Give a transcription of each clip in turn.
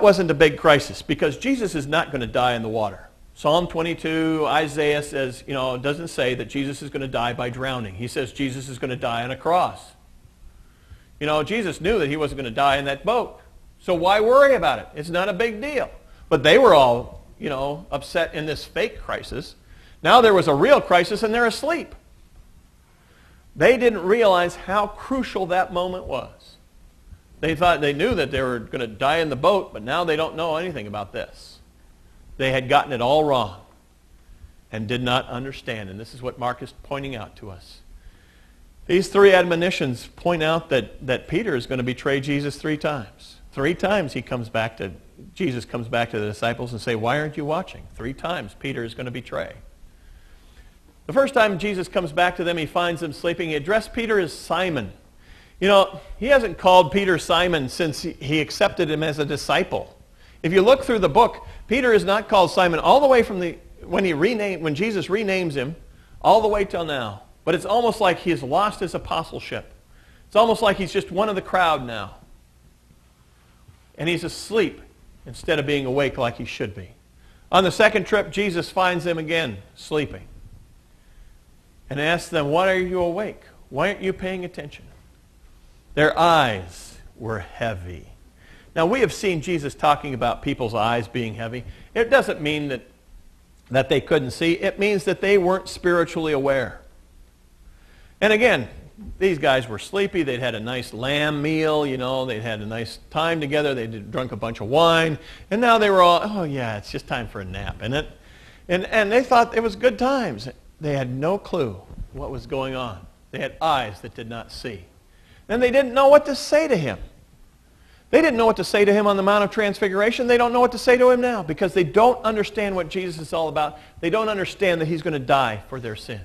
wasn't a big crisis because Jesus is not going to die in the water. Psalm 22, Isaiah says, doesn't say that Jesus is going to die by drowning. He says Jesus is going to die on a cross. Jesus knew that he wasn't going to die in that boat. So why worry about it? It's not a big deal. But they were all, upset in this fake crisis. Now there was a real crisis and they're asleep. They didn't realize how crucial that moment was. They thought they knew that they were going to die in the boat, but now they don't know anything about this. They had gotten it all wrong and did not understand. And this is what Mark is pointing out to us. These three admonitions point out that Peter is going to betray Jesus 3 times. 3 times Jesus comes back to the disciples and say, why aren't you watching? 3 times Peter is going to betray. The first time Jesus comes back to them, he finds them sleeping. He addressed Peter as Simon. He hasn't called Peter Simon since he accepted him as a disciple. If you look through the book, Peter is not called Simon all the way from when Jesus renames him, all the way till now. But it's almost like he has lost his apostleship. It's almost like he's just one of the crowd now. And he's asleep instead of being awake like he should be. On the second trip, Jesus finds them again sleeping and asks them, why are you awake? Why aren't you paying attention? Their eyes were heavy. Now, we have seen Jesus talking about people's eyes being heavy. It doesn't mean that they couldn't see. It means that they weren't spiritually aware. And again, these guys were sleepy. They'd had a nice lamb meal, They'd had a nice time together. They'd drunk a bunch of wine. And now they were all, oh yeah, it's just time for a nap, isn't it? And they thought it was good times. They had no clue what was going on. They had eyes that did not see. And they didn't know what to say to him. They didn't know what to say to him on the Mount of Transfiguration. They don't know what to say to him now because they don't understand what Jesus is all about. They don't understand that he's going to die for their sins.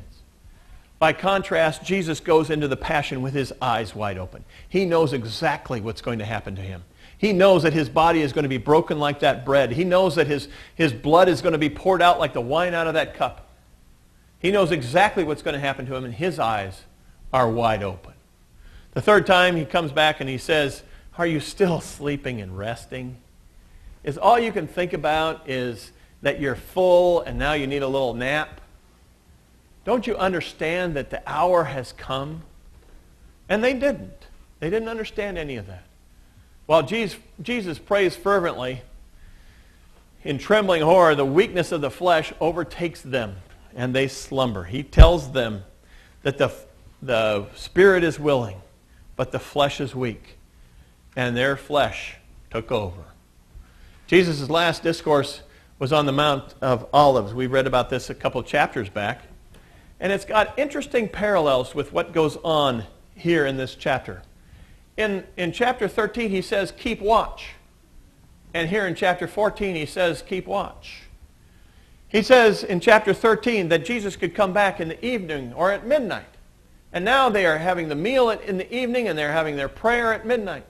By contrast, Jesus goes into the passion with his eyes wide open. He knows exactly what's going to happen to him. He knows that his body is going to be broken like that bread. He knows that his blood is going to be poured out like the wine out of that cup. He knows exactly what's going to happen to him, and his eyes are wide open. The third time he comes back and he says, are you still sleeping and resting? Is all you can think about is that you're full and now you need a little nap? Don't you understand that the hour has come? And they didn't. They didn't understand any of that. While Jesus prays fervently, in trembling horror, the weakness of the flesh overtakes them and they slumber. He tells them that the spirit is willing, but the flesh is weak. And their flesh took over. Jesus' last discourse was on the Mount of Olives. We read about this a couple chapters back. And it's got interesting parallels with what goes on here in this chapter. In chapter 13, he says, keep watch. And here in chapter 14, he says, keep watch. He says in chapter 13 that Jesus could come back in the evening or at midnight. And now they are having the meal in the evening and they're having their prayer at midnight.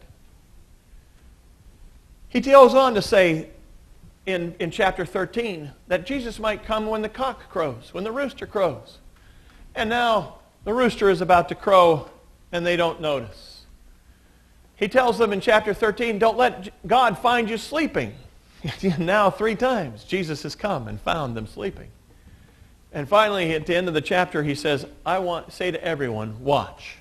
He goes on to say in chapter 13 that Jesus might come when the cock crows, when the rooster crows. And now the rooster is about to crow and they don't notice. He tells them in chapter 13, don't let God find you sleeping. Now 3 times Jesus has come and found them sleeping. And finally at the end of the chapter he says, say to everyone, watch.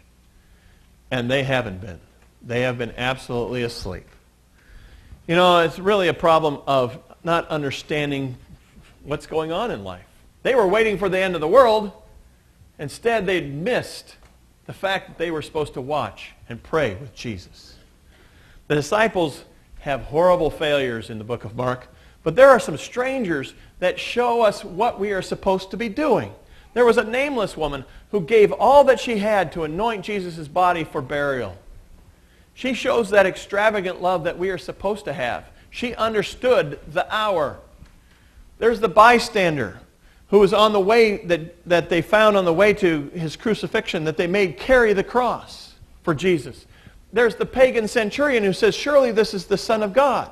And they haven't been. They have been absolutely asleep. It's really a problem of not understanding what's going on in life. They were waiting for the end of the world. Instead, they'd missed the fact that they were supposed to watch and pray with Jesus. The disciples have horrible failures in the book of Mark, but there are some strangers that show us what we are supposed to be doing. There was a nameless woman who gave all that she had to anoint Jesus' body for burial. She shows that extravagant love that we are supposed to have. She understood the hour. There's the bystander who was on the way that they found on the way to his crucifixion, that they made carry the cross for Jesus. There's the pagan centurion who says, surely this is the Son of God.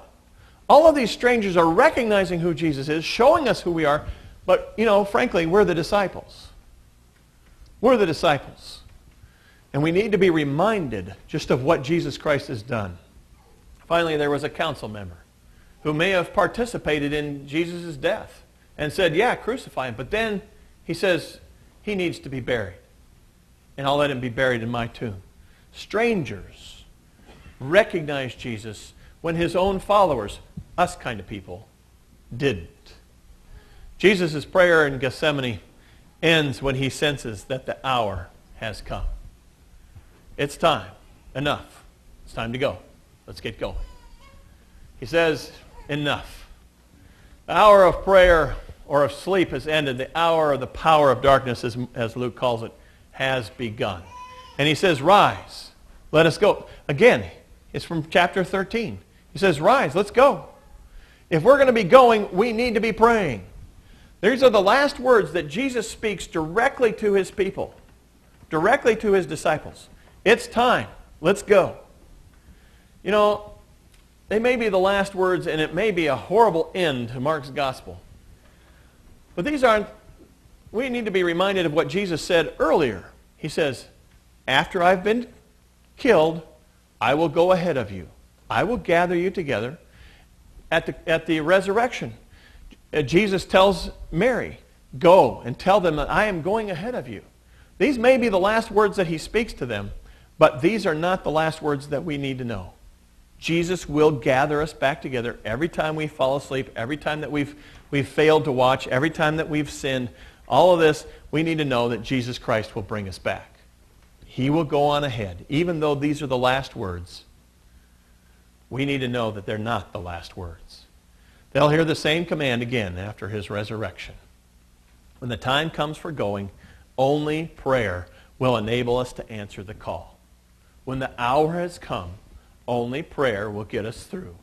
All of these strangers are recognizing who Jesus is, showing us who we are, but, frankly, we're the disciples. We're the disciples. And we need to be reminded just of what Jesus Christ has done. Finally, there was a council member who may have participated in Jesus' death and said, yeah, crucify him. But then he says he needs to be buried, and I'll let him be buried in my tomb. Strangers recognized Jesus when his own followers, us kind of people, didn't. Jesus' prayer in Gethsemane ends when he senses that the hour has come. It's time. Enough. It's time to go. Let's get going. He says, enough. The hour of prayer or of sleep has ended. The hour of the power of darkness, as Luke calls it, has begun. And he says, rise. Let us go. Again, it's from chapter 13. He says, rise. Let's go. If we're going to be going, we need to be praying. These are the last words that Jesus speaks directly to his people, directly to his disciples. It's time. Let's go. You know, they may be the last words, and it may be a horrible end to Mark's gospel. But these aren't, we need to be reminded of what Jesus said earlier. He says, after I've been killed, I will go ahead of you. I will gather you together at the resurrection. Jesus tells Mary, go and tell them that I am going ahead of you. These may be the last words that he speaks to them, but these are not the last words that we need to know. Jesus will gather us back together every time we fall asleep, every time that we've failed to watch, every time that we've sinned. All of this, we need to know that Jesus Christ will bring us back. He will go on ahead. Even though these are the last words, we need to know that they're not the last words. They'll hear the same command again after his resurrection. When the time comes for going, only prayer will enable us to answer the call. When the hour has come, only prayer will get us through.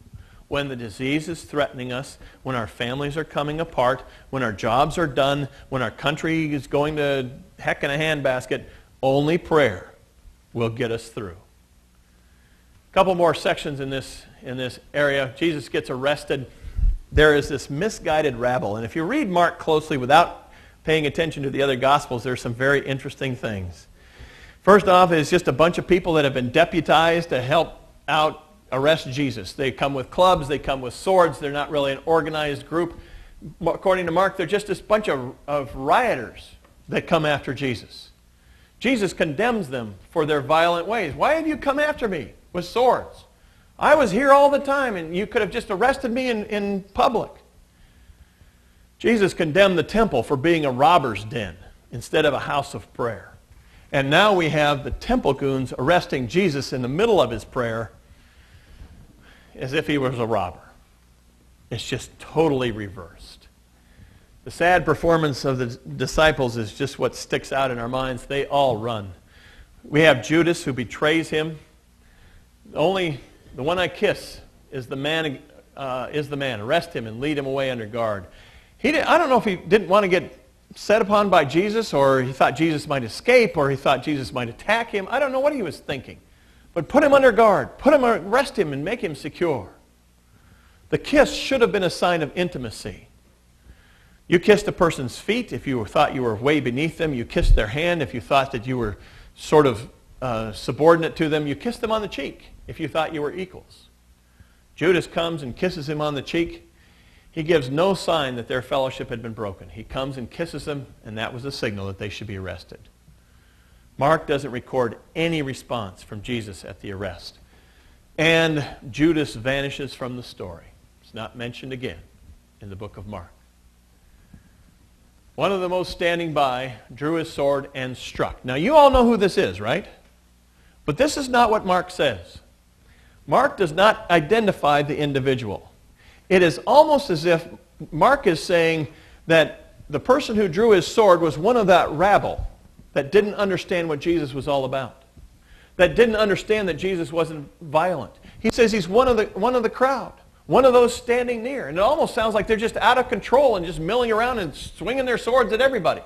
When the disease is threatening us, when our families are coming apart, when our jobs are done, when our country is going to heck in a handbasket, only prayer will get us through. A couple more sections in this area. Jesus gets arrested. There is this misguided rabble. And if you read Mark closely without paying attention to the other Gospels, there's some very interesting things. First off, it's just a bunch of people that have been deputized to help out arrest Jesus. They come with clubs, they come with swords, they're not really an organized group. According to Mark, they're just this bunch of rioters that come after Jesus. Jesus condemns them for their violent ways. Why have you come after me with swords? I was here all the time, and you could have just arrested me in public. Jesus condemned the temple for being a robber's den instead of a house of prayer. And now we have the temple goons arresting Jesus in the middle of his prayer as if he was a robber. It's just totally reversed. The sad performance of the disciples is just what sticks out in our minds. They all run. We have Judas who betrays him. Only the one I kiss is the man. Arrest him and lead him away under guard. I don't know if he didn't want to get set upon by Jesus, or he thought Jesus might escape, or he thought Jesus might attack him. I don't know what he was thinking. But put him under guard. Arrest him and make him secure. The kiss should have been a sign of intimacy. You kissed a person's feet if you thought you were way beneath them. You kissed their hand if you thought that you were sort of subordinate to them. You kissed them on the cheek if you thought you were equals. Judas comes and kisses him on the cheek. He gives no sign that their fellowship had been broken. He comes and kisses them, and that was a signal that they should be arrested. Mark doesn't record any response from Jesus at the arrest. And Judas vanishes from the story. It's not mentioned again in the book of Mark. One of the most standing by drew his sword and struck. Now you all know who this is, right? But this is not what Mark says. Mark does not identify the individual. It is almost as if Mark is saying that the person who drew his sword was one of that rabble that didn't understand what Jesus was all about, that didn't understand that Jesus wasn't violent. He says he's one of the crowd, one of those standing near. And it almost sounds like they're just out of control and just milling around and swinging their swords at everybody.